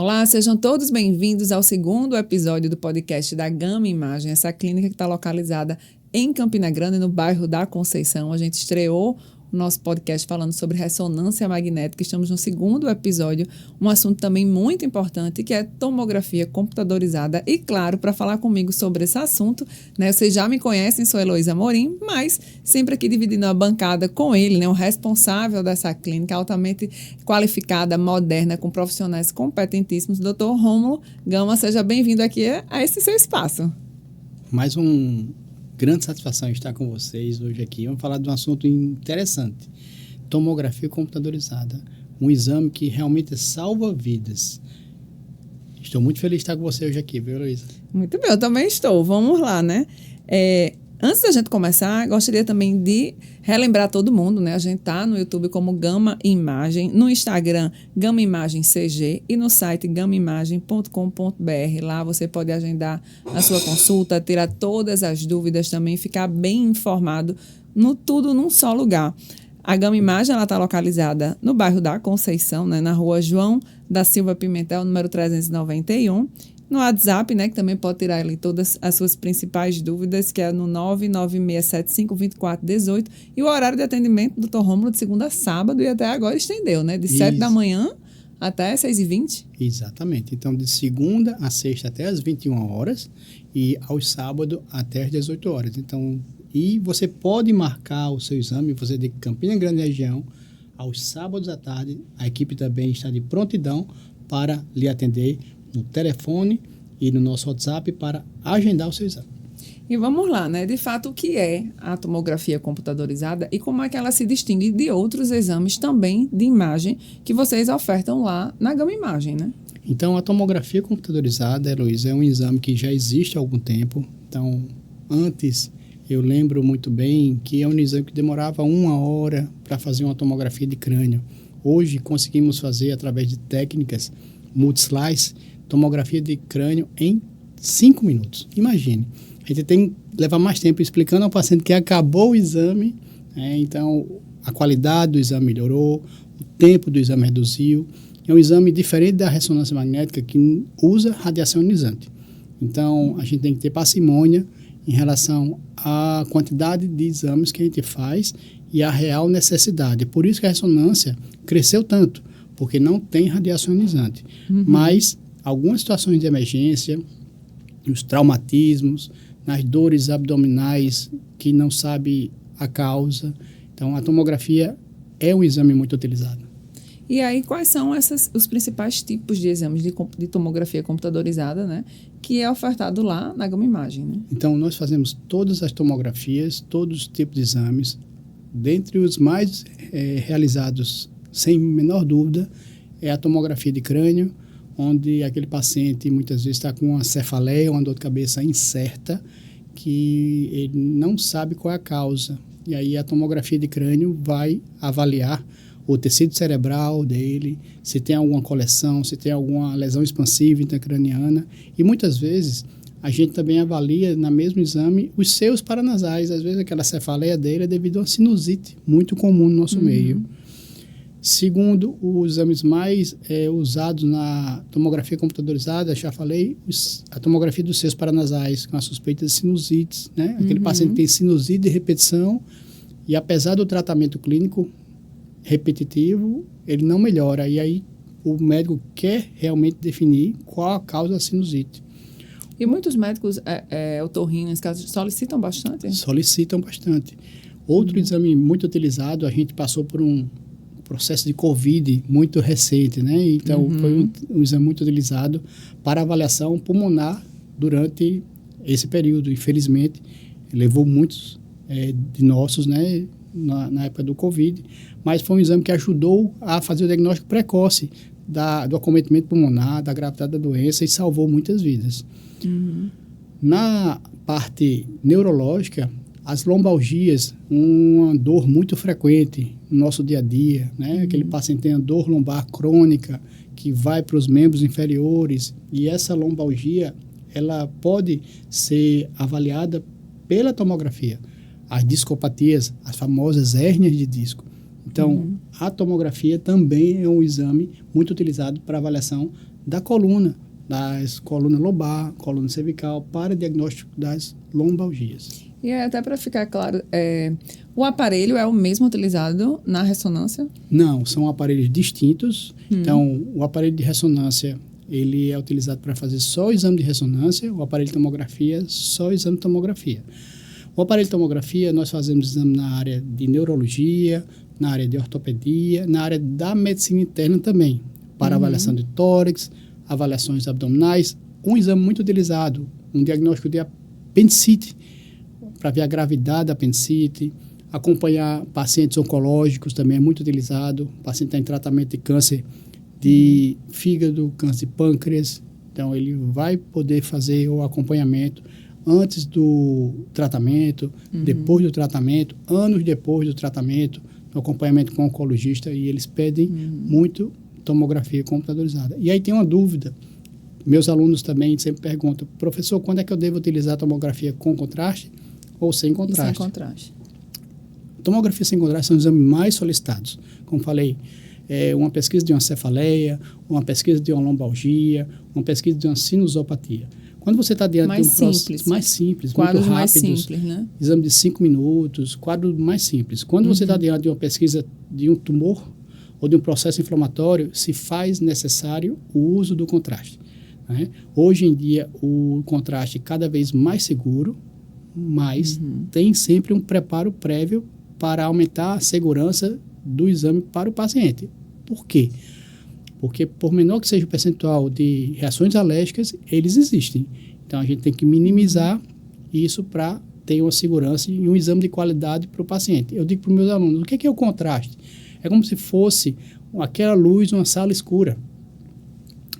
Olá, sejam todos bem-vindos ao segundo episódio do podcast da Gama Imagem, essa clínica que está localizada em Campina Grande, no bairro da Conceição. A gente estreou o nosso podcast falando sobre ressonância magnética. Estamos no segundo episódio, um assunto também muito importante, que é tomografia computadorizada. E, claro, para falar comigo sobre esse assunto, né, vocês já me conhecem, sou Heloísa Amorim, mas sempre aqui dividindo a bancada com ele, né, o responsável dessa clínica altamente qualificada, moderna, com profissionais competentíssimos, Dr. Rômulo Gama. Seja bem-vindo aqui a esse seu espaço. Mais grande satisfação estar com vocês hoje aqui. Vamos falar de um assunto interessante. Tomografia computadorizada. Um exame que realmente salva vidas. Estou muito feliz de estar com você hoje aqui, viu, Heloísa? Muito bem, eu também estou. Vamos lá, né? Antes da gente começar, gostaria também de relembrar todo mundo, né? A gente tá no YouTube como Gama Imagem, no Instagram Gama Imagem CG e no site gamaimagem.com.br. Lá você pode agendar a sua consulta, tirar todas as dúvidas também, ficar bem informado tudo num só lugar. A Gama Imagem está localizada no bairro da Conceição, né? Na rua João da Silva Pimentel, número 391. No WhatsApp, né, que também pode tirar ali todas as suas principais dúvidas, que é no 996752418. E o horário de atendimento do Dr. Rômulo de segunda a sábado, e até agora estendeu, né? De 7 da manhã até 6h20. Exatamente. Então, de segunda a sexta até as 21 horas e aos sábados até as 18 horas. Então, e você pode marcar o seu exame, você de Campina Grande região, aos sábados à tarde. A equipe também está de prontidão para lhe atender no telefone e no nosso WhatsApp para agendar o seu exame. E vamos lá, né? De fato, o que é a tomografia computadorizada e como é que ela se distingue de outros exames também de imagem que vocês ofertam lá na Gama Imagem, né? Então, a tomografia computadorizada, Heloísa, é um exame que já existe há algum tempo. Então, antes, eu lembro muito bem que é um exame que demorava 1 hora para fazer uma tomografia de crânio. Hoje, conseguimos fazer, através de técnicas multi-slice, tomografia de crânio em 5 minutos. Imagine, a gente tem que levar mais tempo explicando ao paciente que acabou o exame, então a qualidade do exame melhorou, o tempo do exame reduziu. É um exame diferente da ressonância magnética que usa radiação ionizante. Então, a gente tem que ter parcimônia em relação à quantidade de exames que a gente faz e a real necessidade. Por isso que a ressonância cresceu tanto, porque não tem radiação ionizante. Mas algumas situações de emergência, os traumatismos, nas dores abdominais que não sabe a causa. Então, a tomografia é um exame muito utilizado. E aí, quais são os principais tipos de exames de tomografia computadorizada, né? Que é ofertado lá na Gama Imagem, né? Então, nós fazemos todas as tomografias, todos os tipos de exames. Dentre os mais realizados, sem menor dúvida, é a tomografia de crânio, onde aquele paciente muitas vezes está com uma cefaleia, uma dor de cabeça incerta, que ele não sabe qual é a causa. E aí a tomografia de crânio vai avaliar o tecido cerebral dele, se tem alguma coleção, se tem alguma lesão expansiva intracraniana. E muitas vezes a gente também avalia no mesmo exame os seios paranasais. Às vezes aquela cefaleia dele é devido a uma sinusite muito comum no nosso meio. Segundo, os exames mais usados na tomografia computadorizada, já falei, a tomografia dos seios paranasais, com a suspeita de sinusites, né? Aquele paciente tem sinusite de repetição e, apesar do tratamento clínico repetitivo, ele não melhora. E aí o médico quer realmente definir qual a causa da sinusite. E muitos médicos otorrinos, nesse caso, solicitam bastante? Solicitam bastante. Outro exame muito utilizado, a gente passou por um processo de Covid muito recente, né? Então, foi um exame muito utilizado para avaliação pulmonar durante esse período. Infelizmente, levou muitos de nossos, né, na época do Covid, mas foi um exame que ajudou a fazer o diagnóstico precoce do acometimento pulmonar, da gravidade da doença e salvou muitas vidas. Na parte neurológica, as lombalgias, uma dor muito frequente no nosso dia a dia, né? Aquele paciente tem a dor lombar crônica que vai para os membros inferiores e essa lombalgia, ela pode ser avaliada pela tomografia. As discopatias, as famosas hérnias de disco. Então, a tomografia também é um exame muito utilizado para avaliação da coluna lombar, coluna cervical, para diagnóstico das lombalgias. E até para ficar claro, o aparelho é o mesmo utilizado na ressonância? Não, são aparelhos distintos. Então, o aparelho de ressonância, ele é utilizado para fazer só o exame de ressonância, o aparelho de tomografia, só o exame de tomografia. O aparelho de tomografia, nós fazemos exame na área de neurologia, na área de ortopedia, na área da medicina interna também, para avaliação de tórax, avaliações abdominais. Um exame muito utilizado, um diagnóstico de apendicite, para ver a gravidade da apendicite, acompanhar pacientes oncológicos também é muito utilizado. O paciente está em tratamento de câncer de fígado, câncer de pâncreas, então ele vai poder fazer o acompanhamento antes do tratamento, depois do tratamento, anos depois do tratamento, no acompanhamento com o oncologista, e eles pedem muito tomografia computadorizada. E aí tem uma dúvida, meus alunos também sempre perguntam, professor, quando é que eu devo utilizar a tomografia com contraste ou sem contraste? E sem contraste. Tomografia sem contraste são os exames mais solicitados. Como falei, uma pesquisa de uma cefaleia, uma pesquisa de uma lombalgia, uma pesquisa de uma sinusopatia. Quando você está diante de um processo mais simples, quadros muito rápidos, mais simples, né? Exame de 5 minutos, quadro mais simples. Quando você está diante de uma pesquisa de um tumor ou de um processo inflamatório, se faz necessário o uso do contraste, né? Hoje em dia, o contraste é cada vez mais seguro, mas tem sempre um preparo prévio para aumentar a segurança do exame para o paciente. Por quê? Porque, por menor que seja o percentual de reações alérgicas, eles existem. Então, a gente tem que minimizar isso para ter uma segurança e um exame de qualidade para o paciente. Eu digo para os meus alunos, o que é o contraste? É como se fosse aquela luz numa sala escura.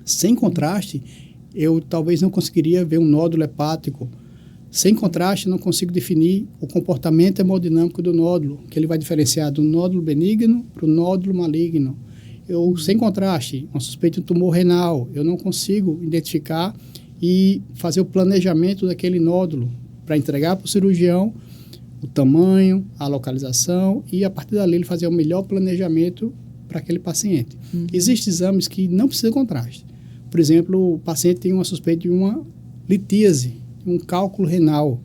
Sem contraste, eu talvez não conseguiria ver um nódulo hepático. Sem contraste, eu não consigo definir o comportamento hemodinâmico do nódulo, que ele vai diferenciar do nódulo benigno para o nódulo maligno. Sem contraste, uma suspeita de tumor renal, eu não consigo identificar e fazer o planejamento daquele nódulo para entregar para o cirurgião o tamanho, a localização e, a partir dali, ele fazer o melhor planejamento para aquele paciente. Existem exames que não precisam de contraste. Por exemplo, o paciente tem uma suspeita de uma litíase, um cálculo renal.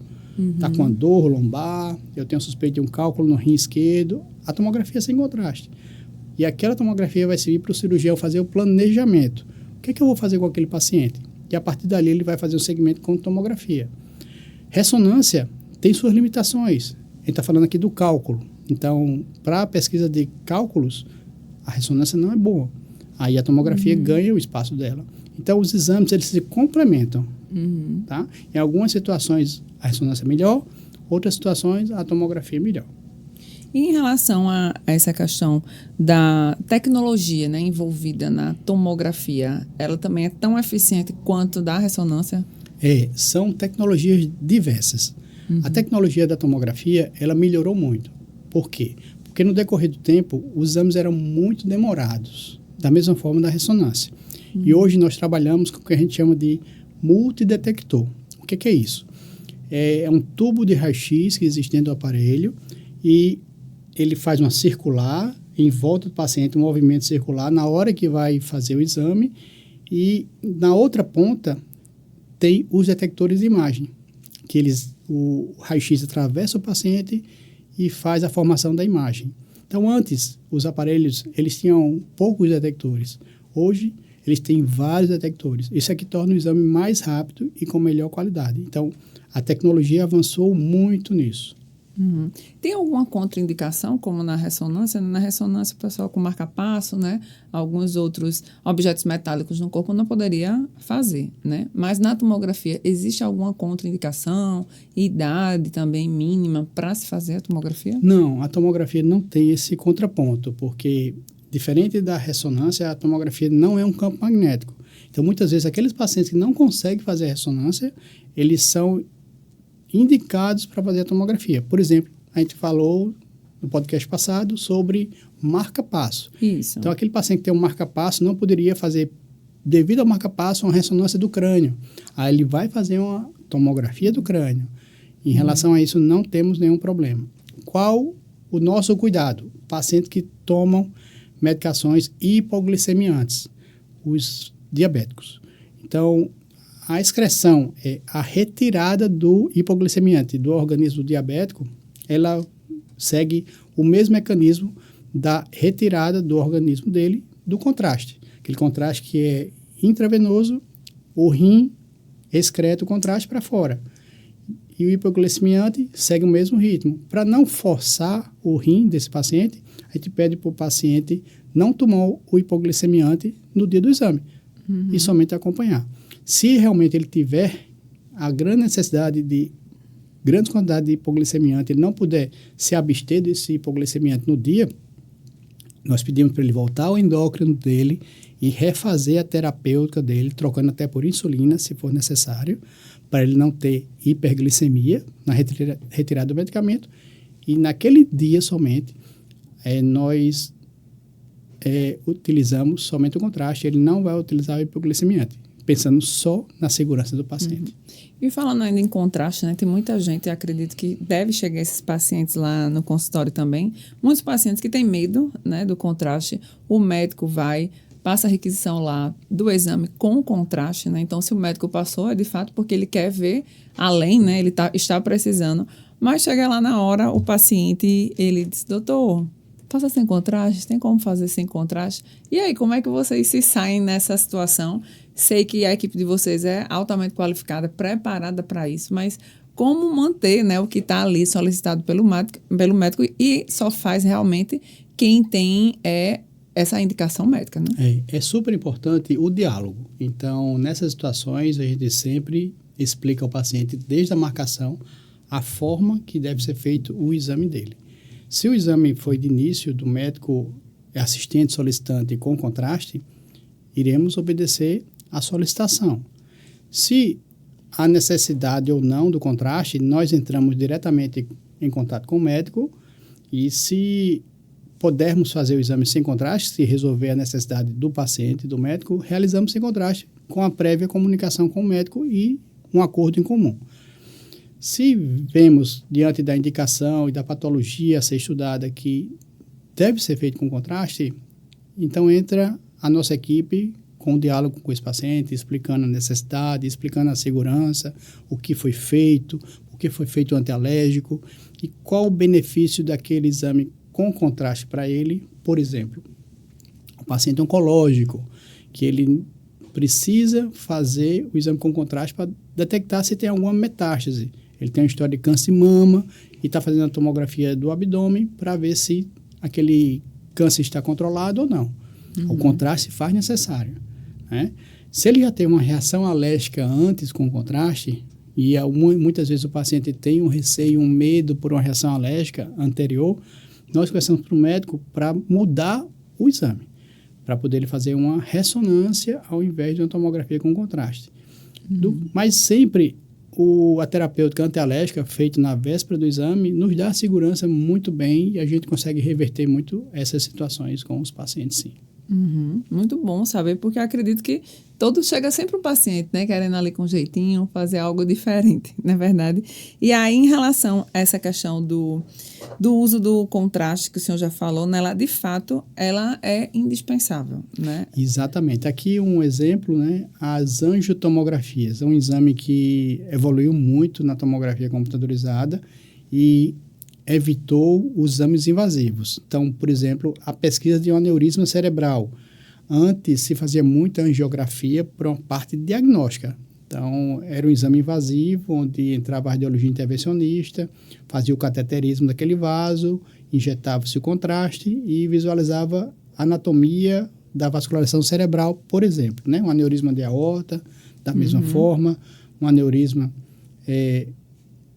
Está com uma dor lombar, eu tenho suspeita de um cálculo no rim esquerdo, a tomografia é sem contraste. E aquela tomografia vai servir para o cirurgião fazer o planejamento. O que é que eu vou fazer com aquele paciente? E a partir dali ele vai fazer o segmento com tomografia. Ressonância tem suas limitações. A gente está falando aqui do cálculo. Então, para a pesquisa de cálculos, a ressonância não é boa. Aí a tomografia ganha o espaço dela. Então, os exames eles se complementam. Tá? Em algumas situações, a ressonância é melhor. Outras situações, a tomografia é melhor. E em relação a essa questão da tecnologia, né, envolvida na tomografia, ela também é tão eficiente quanto da ressonância? São tecnologias diversas. A tecnologia da tomografia, ela melhorou muito. Por quê? Porque no decorrer do tempo, os exames eram muito demorados, da mesma forma da ressonância. E hoje nós trabalhamos com o que a gente chama de multidetector. O que é isso? É um tubo de raio-x que existe dentro do aparelho e ele faz uma circular em volta do paciente, um movimento circular na hora que vai fazer o exame, e na outra ponta tem os detectores de imagem, que o raio-x atravessa o paciente e faz a formação da imagem. Então, antes, os aparelhos eles tinham poucos detectores. Hoje, eles têm vários detectores. Isso é que torna o exame mais rápido e com melhor qualidade. Então, a tecnologia avançou muito nisso. Tem alguma contraindicação, como na ressonância? Na ressonância, o pessoal com marca-passo, né? Alguns outros objetos metálicos no corpo não poderia fazer, né? Mas na tomografia, existe alguma contraindicação, idade também mínima para se fazer a tomografia? Não, a tomografia não tem esse contraponto, porque, diferente da ressonância, a tomografia não é um campo magnético. Então, muitas vezes, aqueles pacientes que não conseguem fazer a ressonância, eles são indicados para fazer a tomografia. Por exemplo, a gente falou no podcast passado sobre marca-passo. Isso. Então, aquele paciente que tem um marca-passo não poderia fazer, devido ao marca-passo, uma ressonância do crânio. Aí ele vai fazer uma tomografia do crânio. Em relação a isso, não temos nenhum problema. Qual o nosso cuidado? Pacientes que tomam medicações hipoglicemiantes. Os diabéticos. Então, a excreção é a retirada do hipoglicemiante do organismo diabético, ela segue o mesmo mecanismo da retirada do organismo dele do contraste. Aquele contraste que é intravenoso, o rim excreta o contraste para fora. E o hipoglicemiante segue o mesmo ritmo. Para não forçar o rim desse paciente, a gente pede para o paciente não tomar o hipoglicemiante no dia do exame e somente acompanhar. Se realmente ele tiver a grande necessidade de grandes quantidades de hipoglicemiante, ele não puder se abster desse hipoglicemiante no dia, nós pedimos para ele voltar ao endócrino dele e refazer a terapêutica dele, trocando até por insulina, se for necessário, para ele não ter hiperglicemia na retirada do medicamento. E naquele dia somente, nós utilizamos somente o contraste, ele não vai utilizar o hipoglicemiante, pensando só na segurança do paciente. E falando ainda em contraste, né, tem muita gente, eu acredito que deve chegar esses pacientes lá no consultório também, muitos pacientes que têm medo, né, do contraste, o médico vai, passa a requisição lá do exame com contraste, né, então se o médico passou é de fato porque ele quer ver além, né, ele está precisando, mas chega lá na hora, o paciente, ele diz, doutor, faça sem contraste, tem como fazer sem contraste? E aí, como é que vocês se saem nessa situação? Sei que a equipe de vocês é altamente qualificada, preparada para isso, mas como manter, né, o que está ali solicitado pelo médico e só faz realmente quem tem essa indicação médica, né? É super importante o diálogo. Então, nessas situações, a gente sempre explica ao paciente, desde a marcação, a forma que deve ser feito o exame dele. Se o exame foi de início do médico assistente solicitante com contraste, iremos obedecer à solicitação. Se há necessidade ou não do contraste, nós entramos diretamente em contato com o médico e se pudermos fazer o exame sem contraste, se resolver a necessidade do paciente e do médico, realizamos sem contraste com a prévia comunicação com o médico e um acordo em comum. Se vemos, diante da indicação e da patologia a ser estudada, que deve ser feito com contraste, então entra a nossa equipe com o diálogo com esse paciente, explicando a necessidade, explicando a segurança, o que foi feito antialérgico e qual o benefício daquele exame com contraste para ele. Por exemplo, o paciente oncológico, que ele precisa fazer o exame com contraste para detectar se tem alguma metástase. Ele tem uma história de câncer de mama e está fazendo a tomografia do abdômen para ver se aquele câncer está controlado ou não. O contraste faz necessário, né? Se ele já tem uma reação alérgica antes com o contraste, e muitas vezes o paciente tem um receio, um medo por uma reação alérgica anterior, nós conversamos para o médico para mudar o exame, para poder ele fazer uma ressonância ao invés de uma tomografia com contraste. Mas sempre a terapêutica antialérgica feita na véspera do exame nos dá segurança muito bem e a gente consegue reverter muito essas situações com os pacientes, sim. Muito bom saber, porque eu acredito que chega sempre um paciente, né, querendo ali com jeitinho, fazer algo diferente, não é verdade? E aí, em relação a essa questão do uso do contraste, que o senhor já falou, né, ela, de fato, ela é indispensável, né? Exatamente. Aqui um exemplo, né, as angiotomografias. É um exame que evoluiu muito na tomografia computadorizada e evitou os exames invasivos. Então, por exemplo, a pesquisa de um aneurisma cerebral. Antes se fazia muita angiografia para uma parte diagnóstica. Então, era um exame invasivo, onde entrava a radiologia intervencionista, fazia o cateterismo daquele vaso, injetava-se o contraste e visualizava a anatomia da vascularização cerebral, por exemplo, né? Um aneurisma de aorta, da mesma forma, um aneurisma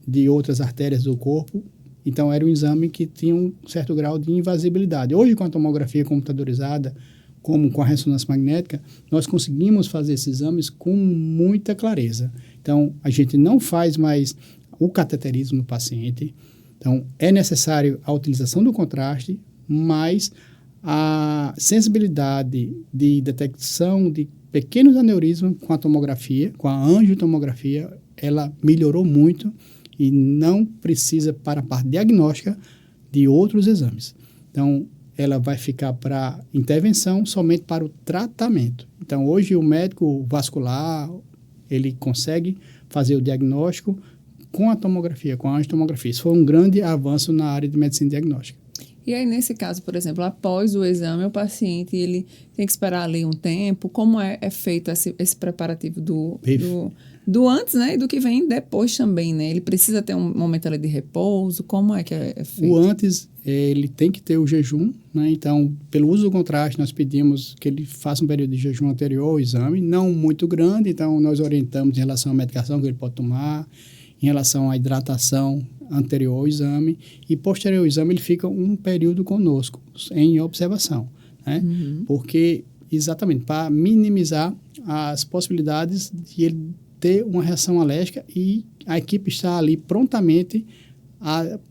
de outras artérias do corpo. Então, era um exame que tinha um certo grau de invasibilidade. Hoje, com a tomografia computadorizada, como com a ressonância magnética, nós conseguimos fazer esses exames com muita clareza. Então, a gente não faz mais o cateterismo no paciente. Então, é necessário a utilização do contraste, mas a sensibilidade de detecção de pequenos aneurismas com a tomografia, com a angiotomografia, ela melhorou muito e não precisa, para a parte diagnóstica, de outros exames. Então, ela vai ficar para intervenção, somente para o tratamento. Então, hoje o médico vascular, ele consegue fazer o diagnóstico com a tomografia, com a angiotomografia. Isso foi um grande avanço na área de medicina diagnóstica. E aí, nesse caso, por exemplo, após o exame, o paciente ele tem que esperar ali um tempo. Como é feito esse preparativo do antes, né? E do que vem depois também, né? Ele precisa ter um momento ali de repouso? Como é que é feito? O antes, ele tem que ter o jejum, né? Então, pelo uso do contraste, nós pedimos que ele faça um período de jejum anterior ao exame, não muito grande, então nós orientamos em relação à medicação que ele pode tomar, em relação à hidratação anterior ao exame, e posterior ao exame ele fica um período conosco, em observação, né? Porque, exatamente, para minimizar as possibilidades de ele ter uma reação alérgica e a equipe está ali prontamente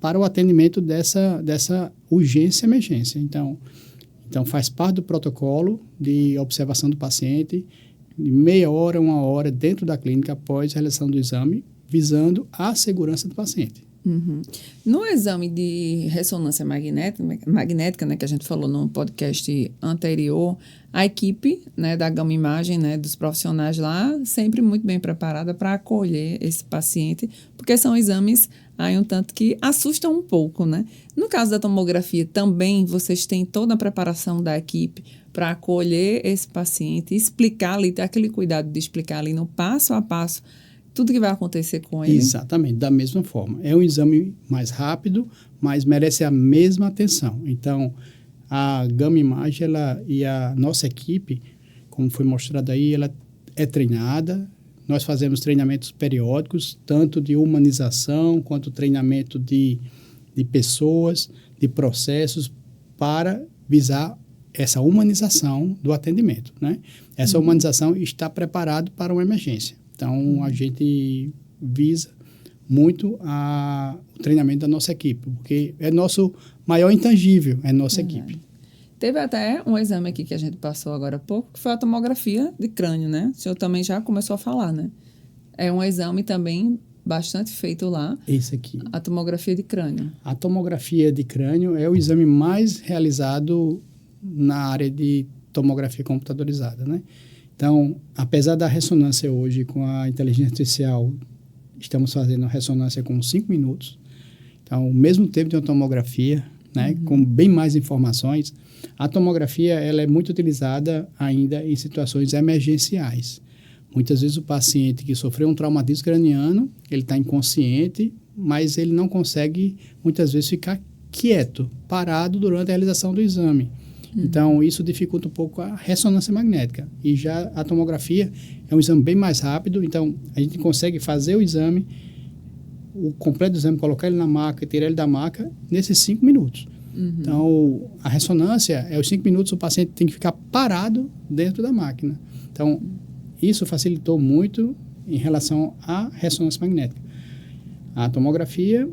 para o atendimento dessa urgência e emergência. Então, faz parte do protocolo de observação do paciente, de meia hora, uma hora, dentro da clínica após a realização do exame, visando a segurança do paciente. No exame de ressonância magnética, né, que a gente falou no podcast anterior, a equipe, né, da Gama Imagem, né, dos profissionais lá, sempre muito bem preparada para acolher esse paciente, porque são exames aí um tanto que assustam um pouco, né? No caso da tomografia, também vocês têm toda a preparação da equipe para acolher esse paciente, explicar ali, ter aquele cuidado de explicar ali no passo a passo tudo que vai acontecer com ele. Exatamente, da mesma forma. É um exame mais rápido, mas merece a mesma atenção. Então, a Gama Imagem e a nossa equipe, como foi mostrado aí, ela é treinada. Nós fazemos treinamentos periódicos, tanto de humanização, quanto treinamento de pessoas, de processos, para visar essa humanização do atendimento, né? Essa humanização está preparado para uma emergência. Então, a gente visa muito o treinamento da nossa equipe, porque é nosso maior intangível, é nossa equipe. Teve até um exame aqui que a gente passou agora há pouco, que foi a tomografia de crânio, né? O senhor também já começou a falar, né? É um exame também bastante feito lá. Esse aqui. A tomografia de crânio. A tomografia de crânio é o exame mais realizado na área de tomografia computadorizada, né? Então, apesar da ressonância hoje com a inteligência artificial, estamos fazendo a ressonância com 5 minutos. Então, o mesmo tempo de uma tomografia, né, com bem mais informações, a tomografia ela é muito utilizada ainda em situações emergenciais. Muitas vezes o paciente que sofreu um traumatismo craniano, ele está inconsciente, mas ele não consegue, muitas vezes, ficar quieto, parado durante a realização do exame. Então, isso dificulta um pouco a ressonância magnética. E já a tomografia é um exame bem mais rápido, então a gente consegue fazer o exame, o completo do exame, colocar ele na maca e tirar ele da maca nesses 5 minutos. Então, a ressonância é os 5 minutos, o paciente tem que ficar parado dentro da máquina. Então, isso facilitou muito em relação à ressonância magnética. A tomografia,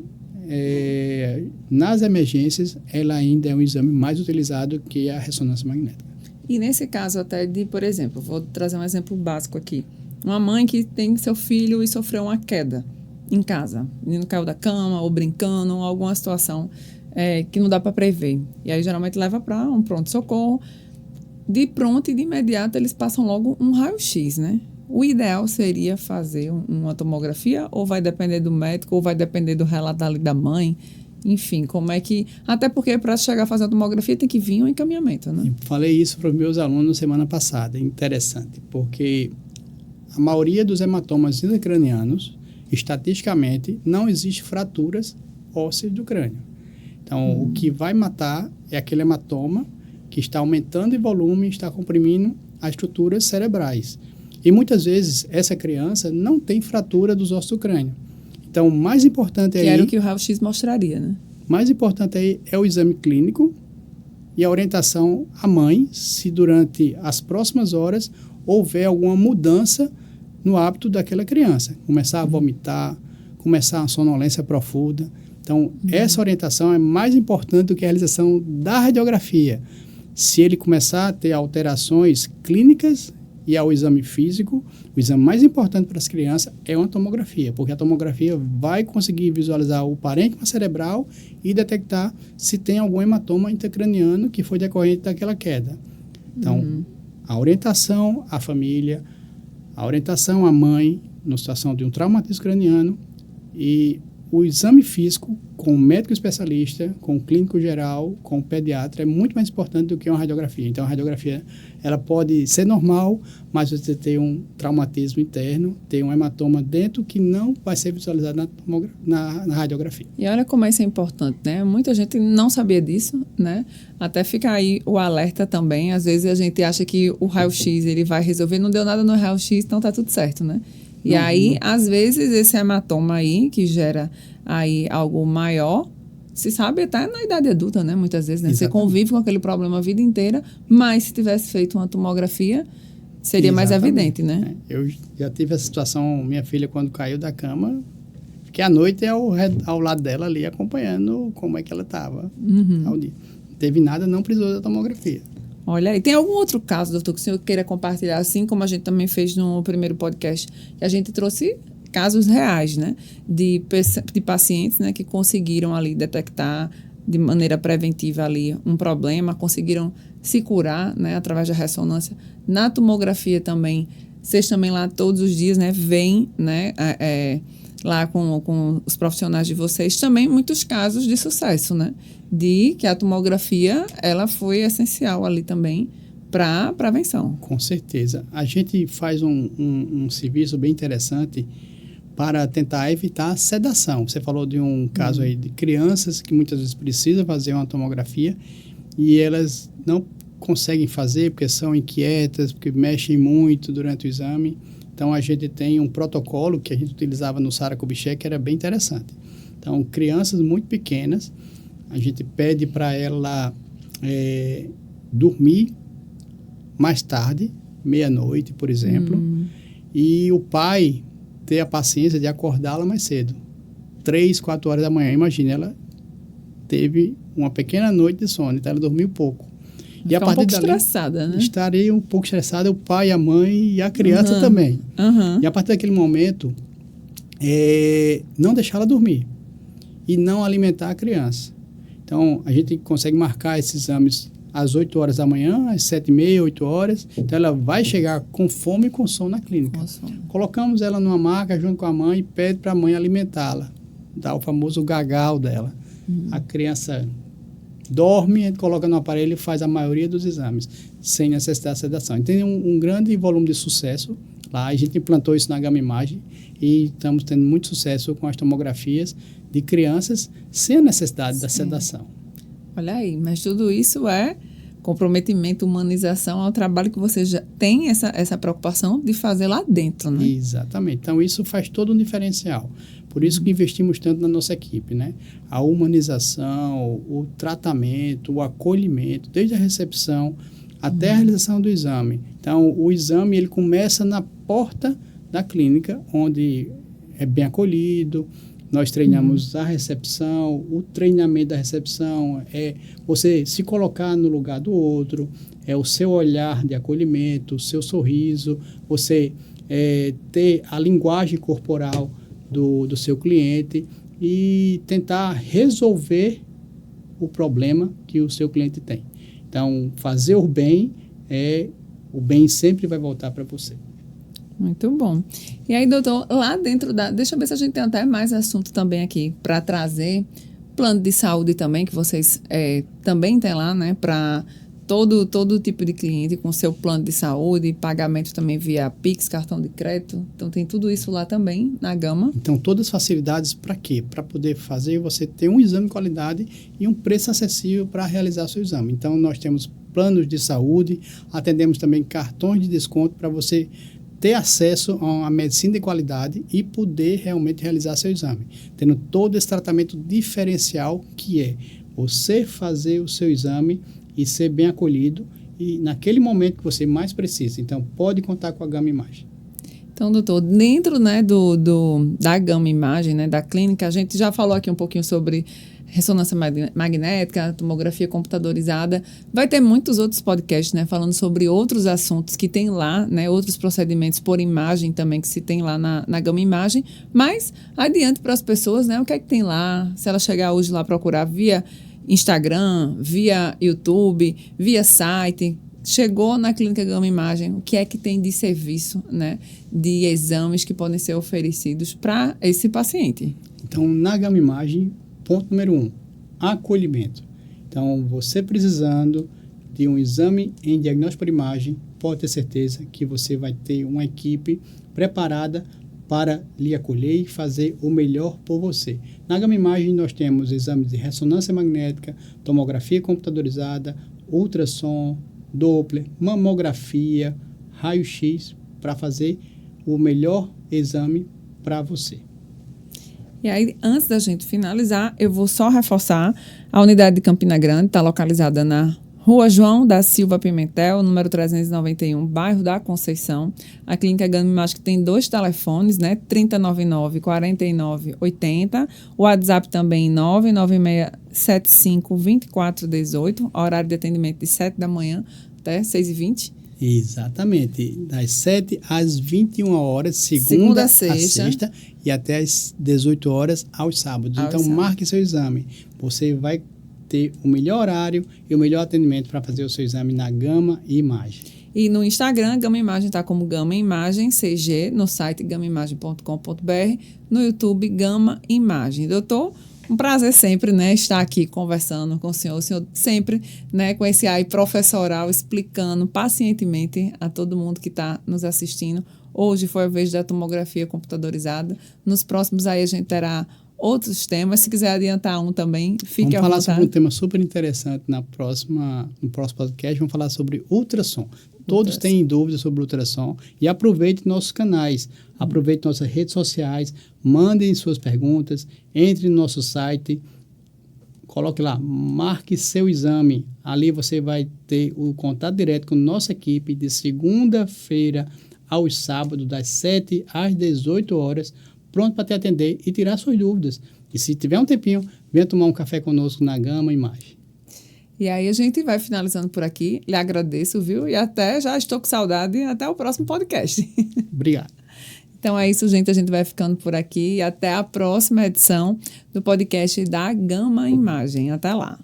nas emergências, ela ainda é um exame mais utilizado que a ressonância magnética. E nesse caso até de, por exemplo, vou trazer um exemplo básico aqui. Uma mãe que tem seu filho e sofreu uma queda em casa. O menino caiu da cama ou brincando, alguma situação que não dá para prever. E aí geralmente leva para um pronto-socorro. De pronto e de imediato eles passam logo um raio-x, né? O ideal seria fazer uma tomografia, ou vai depender do médico, ou vai depender do relato ali da mãe. Enfim, como é que... Até porque para chegar a fazer a tomografia tem que vir um encaminhamento, né? Eu falei isso para os meus alunos semana passada. É interessante, porque a maioria dos hematomas intracranianos, estatisticamente, não existe fraturas ósseas do crânio. Então, o que vai matar é aquele hematoma que está aumentando em volume, está comprimindo as estruturas cerebrais. E muitas vezes essa criança não tem fratura dos ossos do crânio. Então, o mais importante aí... Que era o que o raio-x mostraria, né? Mais importante aí é o exame clínico e a orientação à mãe, se durante as próximas horas houver alguma mudança no hábito daquela criança. Começar a vomitar, começar a sonolência profunda. Então, essa orientação é mais importante do que a realização da radiografia. Se ele começar a ter alterações clínicas e ao exame físico, o exame mais importante para as crianças é uma tomografia, porque a tomografia vai conseguir visualizar o parênquima cerebral e detectar se tem algum hematoma intracraniano que foi decorrente daquela queda. Então, a orientação à família, a orientação à mãe, na situação de um traumatismo craniano, e o exame físico com o médico especialista, com o clínico geral, com o pediatra, é muito mais importante do que uma radiografia. Então, a radiografia ela pode ser normal, mas você tem um traumatismo interno, tem um hematoma dentro que não vai ser visualizado na radiografia. E olha como isso é importante, né? Muita gente não sabia disso, né? Até fica aí o alerta também. Às vezes a gente acha que o raio-x ele vai resolver, não deu nada no raio-x, então tá tudo certo, né? E aí, às vezes, esse hematoma aí, que gera aí algo maior, se sabe até na idade adulta, né? Muitas vezes, né? Você convive com aquele problema a vida inteira, mas se tivesse feito uma tomografia, seria mais evidente, né? Eu já tive essa situação, minha filha, quando caiu da cama, fiquei à noite ao lado dela ali, acompanhando como é que ela estava. Não teve nada, não precisou da tomografia. Olha aí, tem algum outro caso, doutor, que o senhor queira compartilhar, assim como a gente também fez no primeiro podcast, que a gente trouxe casos reais, né, de pacientes, né, que conseguiram ali detectar de maneira preventiva ali um problema, conseguiram se curar, né, através da ressonância. Na tomografia também, vocês também lá todos os dias, né, veem, né, lá com os profissionais de vocês, também muitos casos de sucesso, né? De que a tomografia, ela foi essencial ali também para a prevenção. Com certeza. A gente faz um serviço bem interessante para tentar evitar a sedação. Você falou de um caso aí de crianças que muitas vezes precisam fazer uma tomografia e elas não conseguem fazer porque são inquietas, porque mexem muito durante o exame. Então, a gente tem um protocolo que a gente utilizava no Sara Kubitschek, que era bem interessante. Então, crianças muito pequenas, a gente pede para ela dormir mais tarde, meia-noite, por exemplo, e o pai ter a paciência de acordá-la mais cedo, 3, 4 horas da manhã. Imagina, ela teve uma pequena noite de sono, então ela dormiu pouco. E a partir dali, estressada, né? Estaria um pouco estressada, o pai, a mãe e a criança também. E a partir daquele momento, não deixá-la dormir e não alimentar a criança. Então, a gente consegue marcar esses exames às 8 horas da manhã, às 7h30, 8 horas. Então, ela vai chegar com fome e com sono na clínica. Colocamos ela numa maca junto com a mãe e pede para a mãe alimentá-la. Dá o famoso gagal dela. A criança dorme, a gente coloca no aparelho e faz a maioria dos exames, sem necessidade de sedação. Então, tem um grande volume de sucesso lá. A gente implantou isso na Gama Imagem e estamos tendo muito sucesso com as tomografias de crianças sem a necessidade da sedação. Olha aí, mas tudo isso é comprometimento, humanização ao trabalho que você já tem essa preocupação de fazer lá dentro, né? Exatamente. Então, isso faz todo um diferencial. Por isso que investimos tanto na nossa equipe, né? A humanização, o tratamento, o acolhimento, desde a recepção até a realização do exame. Então, o exame ele começa na porta da clínica, onde é bem acolhido. Nós treinamos a recepção, o treinamento da recepção, é você se colocar no lugar do outro, é o seu olhar de acolhimento, o seu sorriso, você ter a linguagem corporal do seu cliente e tentar resolver o problema que o seu cliente tem. Então, fazer o bem sempre vai voltar para você. Muito bom. E aí, doutor, lá dentro deixa eu ver se a gente tem até mais assunto também aqui para trazer. Plano de saúde também, que vocês também têm lá, né? Para todo tipo de cliente com seu plano de saúde, pagamento também via Pix, cartão de crédito. Então, tem tudo isso lá também na Gama. Então, todas as facilidades para quê? Para poder fazer você ter um exame de qualidade e um preço acessível para realizar seu exame. Então, nós temos planos de saúde, atendemos também cartões de desconto para você ter acesso a uma medicina de qualidade e poder realmente realizar seu exame. Tendo todo esse tratamento diferencial que é você fazer o seu exame e ser bem acolhido e naquele momento que você mais precisa. Então, pode contar com a Gama Imagem. Então, doutor, dentro, né, da Gama Imagem, né, da clínica, a gente já falou aqui um pouquinho sobre ressonância magnética, tomografia computadorizada. Vai ter muitos outros podcasts, né, falando sobre outros assuntos que tem lá, né, outros procedimentos por imagem também que se tem lá na Gama Imagem. Mas adiante para as pessoas, né, o que é que tem lá? Se ela chegar hoje lá procurar via Instagram, via YouTube, via site, chegou na Clínica Gama Imagem, o que é que tem de serviço, né, de exames que podem ser oferecidos para esse paciente? Então, na Gama Imagem, ponto número 1, acolhimento. Então, você precisando de um exame em diagnóstico por imagem, pode ter certeza que você vai ter uma equipe preparada para lhe acolher e fazer o melhor por você. Na Gama Imagem, nós temos exames de ressonância magnética, tomografia computadorizada, ultrassom, Doppler, mamografia, raio-x, para fazer o melhor exame para você. E aí, antes da gente finalizar, eu vou só reforçar a unidade de Campina Grande, está localizada na Rua João da Silva Pimentel, número 391, bairro da Conceição. A Clínica Gama Imagem tem 2 telefones, né? 3099-4980. O WhatsApp também 99675-2418. Horário de atendimento de 7 da manhã até 6h20. Exatamente. Das 7 às 21 horas, segunda a sexta, e até às 18 horas aos sábados. Então, marque seu exame. Você vai ter o melhor horário e o melhor atendimento para fazer o seu exame na Gama Imagem. E no Instagram, Gama Imagem está como Gama Imagem CG, no site gamaimagem.com.br, no YouTube Gama Imagem. Doutor, um prazer sempre, né, estar aqui conversando com o senhor sempre, né, com esse ar professoral, explicando pacientemente a todo mundo que está nos assistindo. Hoje foi a vez da tomografia computadorizada. Nos próximos aí a gente terá outros temas. Se quiser adiantar um também, fique à vontade. Vamos falar sobre um tema super interessante no próximo podcast. Vamos falar sobre ultrassom. Todos têm dúvidas sobre ultrassom e aproveite nossos canais, aproveite nossas redes sociais, mandem suas perguntas, entre no nosso site, coloque lá, marque seu exame. Ali você vai ter o contato direto com nossa equipe de segunda-feira aos sábados, das 7 às 18 horas, pronto para te atender e tirar suas dúvidas. E se tiver um tempinho, venha tomar um café conosco na Gama Imagem. E aí a gente vai finalizando por aqui. Lhe agradeço, viu? E até já estou com saudade. Até o próximo podcast. Obrigado. Então é isso, gente. A gente vai ficando por aqui. Até a próxima edição do podcast da Gama Imagem. Até lá.